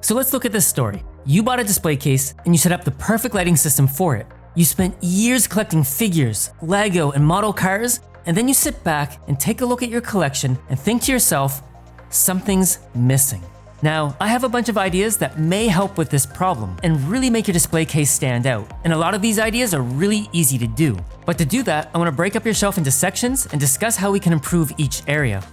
So let's look at this story. You bought a display case and you set up the perfect lighting system for it. You spent years collecting figures, Lego, and model cars, and then you sit back and take a look at your collection and think to yourself, something's missing. Now, I have a bunch of ideas that may help with this problem and really make your display case stand out, and a lot of these ideas are really easy to do. But to do that, I want to break up your shelf into sections and discuss how we can improve each area.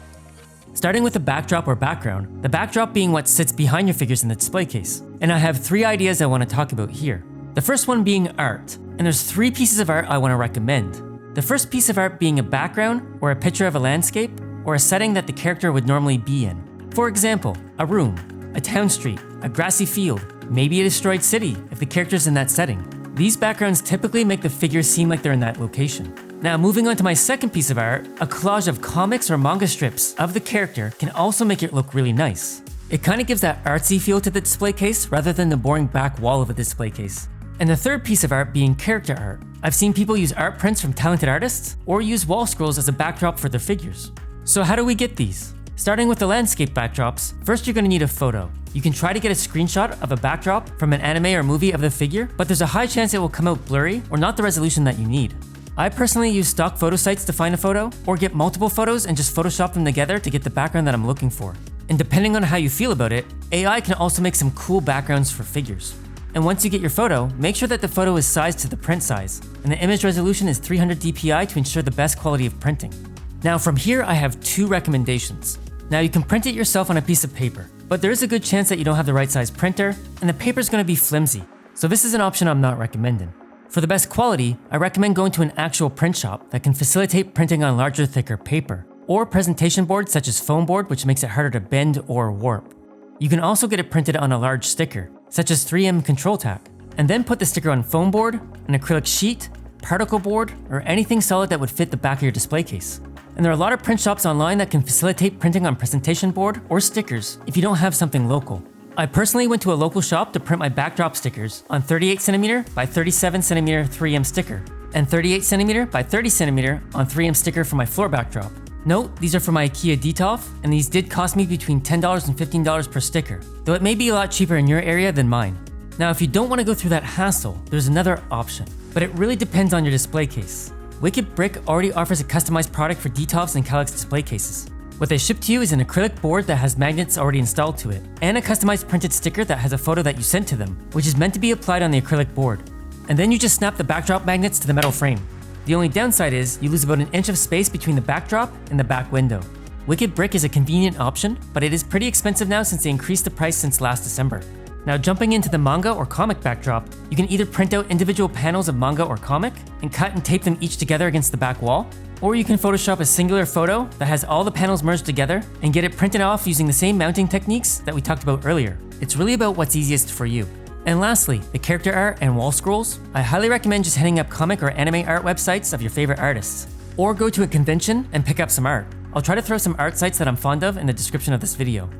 Starting with the backdrop or background, the backdrop being what sits behind your figures in the display case. And I have 3 ideas I want to talk about here. The first one being art, and there's 3 pieces of art I want to recommend. The first piece of art being a background or a picture of a landscape or a setting that the character would normally be in. For example, a room, a town street, a grassy field, maybe a destroyed city if the character's in that setting. These backgrounds typically make the figures seem like they're in that location. Now, moving on to my second piece of art, a collage of comics or manga strips of the character can also make it look really nice. It kind of gives that artsy feel to the display case rather than the boring back wall of a display case. And the third piece of art being character art. I've seen people use art prints from talented artists or use wall scrolls as a backdrop for their figures. So how do we get these? Starting with the landscape backdrops, first you're going to need a photo. You can try to get a screenshot of a backdrop from an anime or movie of the figure, but there's a high chance it will come out blurry or not the resolution that you need. I personally use stock photo sites to find a photo, or get multiple photos and just Photoshop them together to get the background that I'm looking for. And depending on how you feel about it, AI can also make some cool backgrounds for figures. And once you get your photo, make sure that the photo is sized to the print size, and the image resolution is 300 dpi to ensure the best quality of printing. Now from here I have 2 recommendations. Now you can print it yourself on a piece of paper, but there is a good chance that you don't have the right size printer, and the paper is going to be flimsy, so this is an option I'm not recommending. For the best quality, I recommend going to an actual print shop that can facilitate printing on larger, thicker paper, or presentation boards such as foam board, which makes it harder to bend or warp. You can also get it printed on a large sticker, such as 3M control tack, and then put the sticker on foam board, an acrylic sheet, particle board, or anything solid that would fit the back of your display case. And there are a lot of print shops online that can facilitate printing on presentation board or stickers if you don't have something local. I personally went to a local shop to print my backdrop stickers on 38cm by 37cm 3M sticker, and 38cm by 30cm on 3M sticker for my floor backdrop. Note, these are from my IKEA detolf, and these did cost me between $10 and $15 per sticker, though it may be a lot cheaper in your area than mine. Now if you don't want to go through that hassle, there's another option, but it really depends on your display case. WickedBrick already offers a customized product for detolfs and Calyx display cases. What they ship to you is an acrylic board that has magnets already installed to it, and a customized printed sticker that has a photo that you sent to them, which is meant to be applied on the acrylic board. And then you just snap the backdrop magnets to the metal frame. The only downside is you lose about an inch of space between the backdrop and the back window. WickedBrick is a convenient option, but it is pretty expensive now since they increased the price since last December. Now jumping into the manga or comic backdrop, you can either print out individual panels of manga or comic and cut and tape them each together against the back wall, or you can Photoshop a singular photo that has all the panels merged together and get it printed off using the same mounting techniques that we talked about earlier. It's really about what's easiest for you. And lastly, the character art and wall scrolls. I highly recommend just hitting up comic or anime art websites of your favorite artists, or go to a convention and pick up some art. I'll try to throw some art sites that I'm fond of in the description of this video.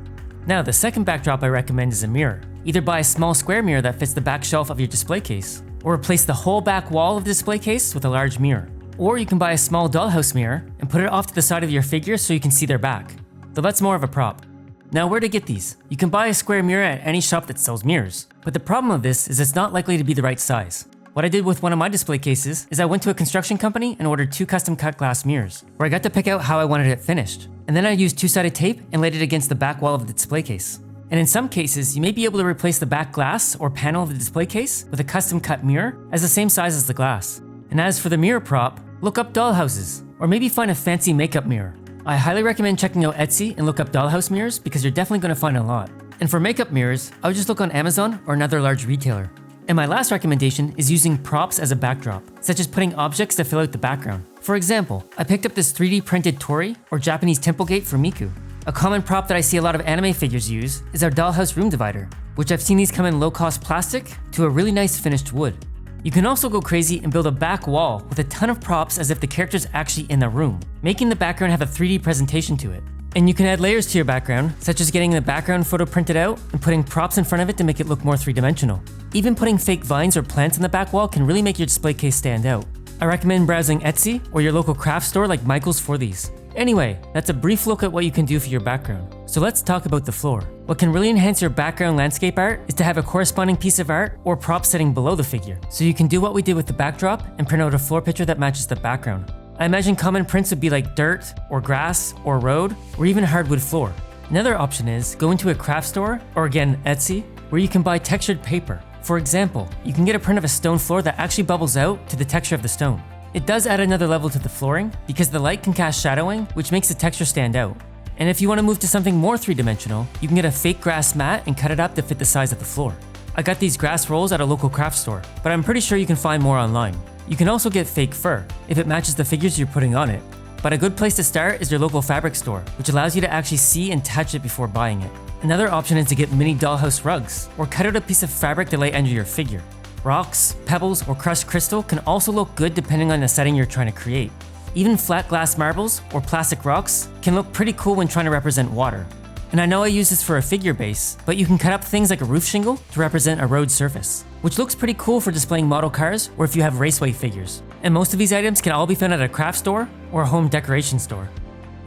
Now, the second backdrop I recommend is a mirror. Either buy a small square mirror that fits the back shelf of your display case, or replace the whole back wall of the display case with a large mirror. Or you can buy a small dollhouse mirror and put it off to the side of your figure so you can see their back, though that's more of a prop. Now where to get these? You can buy a square mirror at any shop that sells mirrors, but the problem of this is it's not likely to be the right size. What I did with one of my display cases is I went to a construction company and ordered 2 custom cut glass mirrors, where I got to pick out how I wanted it finished, and then I used 2-sided tape and laid it against the back wall of the display case. And in some cases, you may be able to replace the back glass or panel of the display case with a custom cut mirror as the same size as the glass. And as for the mirror prop, look up dollhouses, or maybe find a fancy makeup mirror. I highly recommend checking out Etsy and look up dollhouse mirrors because you're definitely going to find a lot. And for makeup mirrors, I would just look on Amazon or another large retailer. And my last recommendation is using props as a backdrop, such as putting objects to fill out the background. For example, I picked up this 3D printed Tori, or Japanese temple gate for Miku. A common prop that I see a lot of anime figures use is our dollhouse room divider, which I've seen these come in low-cost plastic to a really nice finished wood. You can also go crazy and build a back wall with a ton of props as if the character's actually in the room, making the background have a 3D presentation to it. And you can add layers to your background, such as getting the background photo printed out and putting props in front of it to make it look more 3-dimensional. Even putting fake vines or plants on the back wall can really make your display case stand out. I recommend browsing Etsy or your local craft store like Michael's for these. Anyway, that's a brief look at what you can do for your background. So let's talk about the floor. What can really enhance your background landscape art is to have a corresponding piece of art or prop sitting below the figure. So you can do what we did with the backdrop and print out a floor picture that matches the background. I imagine common prints would be like dirt, or grass, or road, or even hardwood floor. Another option is go into a craft store, or again Etsy, where you can buy textured paper. For example, you can get a print of a stone floor that actually bubbles out to the texture of the stone. It does add another level to the flooring because the light can cast shadowing, which makes the texture stand out. And if you want to move to something more three-dimensional, you can get a fake grass mat and cut it up to fit the size of the floor. I got these grass rolls at a local craft store, but I'm pretty sure you can find more online. You can also get fake fur, if it matches the figures you're putting on it. But a good place to start is your local fabric store, which allows you to actually see and touch it before buying it. Another option is to get mini dollhouse rugs, or cut out a piece of fabric to lay under your figure. Rocks, pebbles, or crushed crystal can also look good depending on the setting you're trying to create. Even flat glass marbles or plastic rocks can look pretty cool when trying to represent water. And I know I use this for a figure base, but you can cut up things like a roof shingle to represent a road surface, which looks pretty cool for displaying model cars or if you have raceway figures. And most of these items can all be found at a craft store or a home decoration store.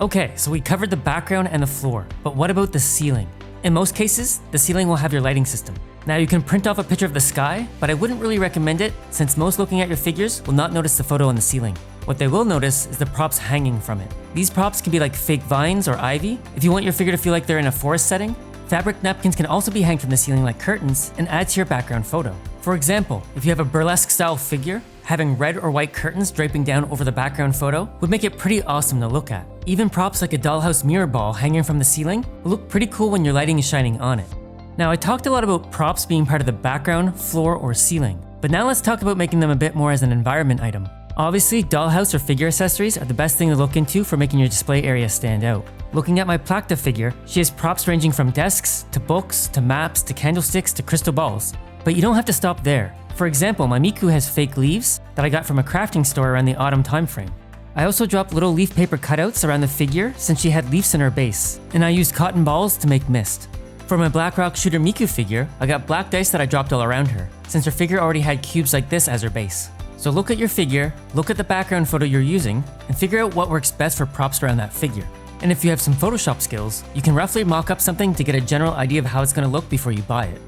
Okay, so we covered the background and the floor, but what about the ceiling? In most cases, the ceiling will have your lighting system. Now you can print off a picture of the sky, but I wouldn't really recommend it since most looking at your figures will not notice the photo on the ceiling. What they will notice is the props hanging from it. These props can be like fake vines or ivy if you want your figure to feel like they're in a forest setting. Fabric napkins can also be hanged from the ceiling like curtains and add to your background photo. For example, if you have a burlesque style figure, having red or white curtains draping down over the background photo would make it pretty awesome to look at. Even props like a dollhouse mirror ball hanging from the ceiling will look pretty cool when your lighting is shining on it. Now I talked a lot about props being part of the background, floor, or ceiling, but now let's talk about making them a bit more as an environment item. Obviously, dollhouse or figure accessories are the best thing to look into for making your display area stand out. Looking at my Plakta figure, she has props ranging from desks, to books, to maps, to candlesticks, to crystal balls. But you don't have to stop there. For example, my Miku has fake leaves that I got from a crafting store around the autumn timeframe. I also dropped little leaf paper cutouts around the figure since she had leaves in her base, and I used cotton balls to make mist. For my Black Rock Shooter Miku figure, I got black dice that I dropped all around her, since her figure already had cubes like this as her base. So look at your figure, look at the background photo you're using, and figure out what works best for props around that figure. And if you have some Photoshop skills, you can roughly mock up something to get a general idea of how it's going to look before you buy it.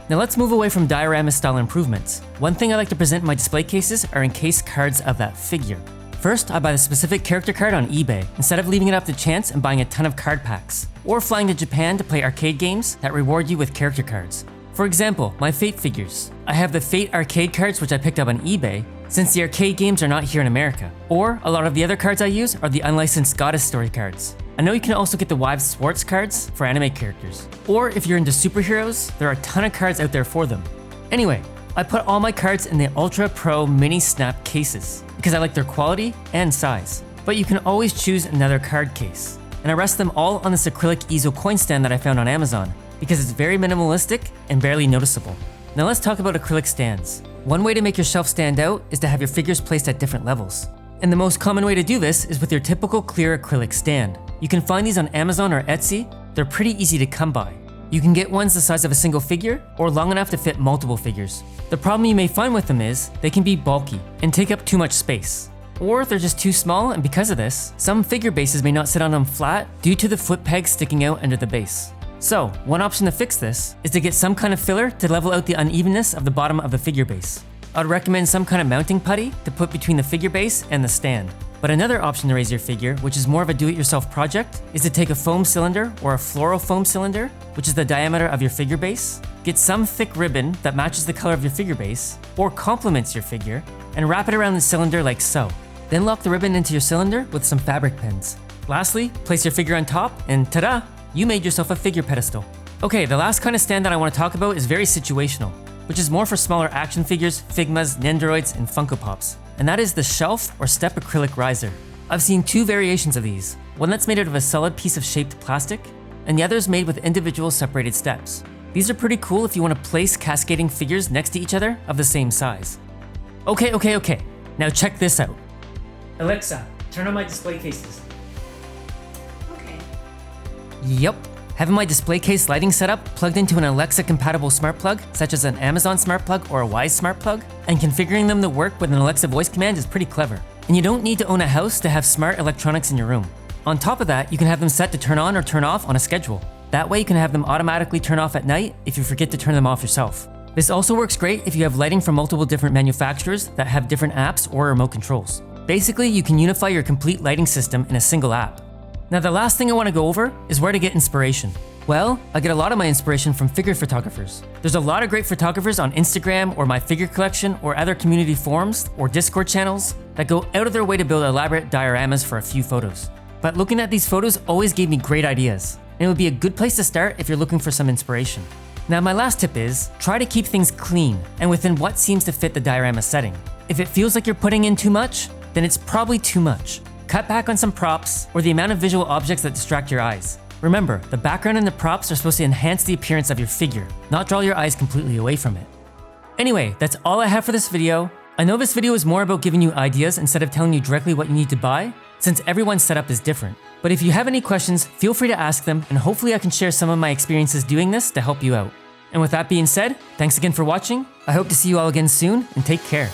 Now let's move away from diorama style improvements. One thing I like to present in my display cases are encased cards of that figure. First, I buy the specific character card on eBay, instead of leaving it up to chance and buying a ton of card packs, or flying to Japan to play arcade games that reward you with character cards. For example, my Fate figures. I have the Fate arcade cards which I picked up on eBay, since the arcade games are not here in America. Or, a lot of the other cards I use are the unlicensed Goddess Story cards. I know you can also get the Wives Swartz cards for anime characters. Or if you're into superheroes, there are a ton of cards out there for them. Anyway, I put all my cards in the Ultra Pro Mini Snap cases, because I like their quality and size. But you can always choose another card case. And I rest them all on this acrylic easel coin stand that I found on Amazon, because it's very minimalistic and barely noticeable. Now let's talk about acrylic stands. One way to make your shelf stand out is to have your figures placed at different levels. And the most common way to do this is with your typical clear acrylic stand. You can find these on Amazon or Etsy. They're pretty easy to come by. You can get ones the size of a single figure or long enough to fit multiple figures. The problem you may find with them is they can be bulky and take up too much space. Or they're just too small, and because of this, some figure bases may not sit on them flat due to the foot pegs sticking out under the base. So, one option to fix this is to get some kind of filler to level out the unevenness of the bottom of the figure base. I'd recommend some kind of mounting putty to put between the figure base and the stand. But another option to raise your figure, which is more of a do-it-yourself project, is to take a foam cylinder or a floral foam cylinder, which is the diameter of your figure base, get some thick ribbon that matches the color of your figure base, or complements your figure, and wrap it around the cylinder like so. Then lock the ribbon into your cylinder with some fabric pins. Lastly, place your figure on top, and ta-da! You made yourself a figure pedestal. Okay, the last kind of stand that I want to talk about is very situational, which is more for smaller action figures, Figmas, Nendoroids, and Funko Pops. And that is the shelf or step acrylic riser. I've seen two variations of these, one that's made out of a solid piece of shaped plastic, and the other is made with individual separated steps. These are pretty cool if you want to place cascading figures next to each other of the same size. Okay, now check this out. Alexa, turn on my display cases. Okay. Yep. Having my display case lighting setup plugged into an Alexa-compatible smart plug, such as an Amazon smart plug or a Wise smart plug, and configuring them to work with an Alexa voice command is pretty clever. And you don't need to own a house to have smart electronics in your room. On top of that, you can have them set to turn on or turn off on a schedule. That way you can have them automatically turn off at night if you forget to turn them off yourself. This also works great if you have lighting from multiple different manufacturers that have different apps or remote controls. Basically, you can unify your complete lighting system in a single app. Now the last thing I want to go over is where to get inspiration. Well, I get a lot of my inspiration from figure photographers. There's a lot of great photographers on Instagram or my figure collection or other community forums or Discord channels that go out of their way to build elaborate dioramas for a few photos. But looking at these photos always gave me great ideas, and it would be a good place to start if you're looking for some inspiration. Now my last tip is, try to keep things clean and within what seems to fit the diorama setting. If it feels like you're putting in too much, then it's probably too much. Cut back on some props or the amount of visual objects that distract your eyes. Remember, the background and the props are supposed to enhance the appearance of your figure, not draw your eyes completely away from it. Anyway, that's all I have for this video. I know this video is more about giving you ideas instead of telling you directly what you need to buy, since everyone's setup is different. But if you have any questions, feel free to ask them, and hopefully I can share some of my experiences doing this to help you out. And with that being said, thanks again for watching. I hope to see you all again soon, and take care.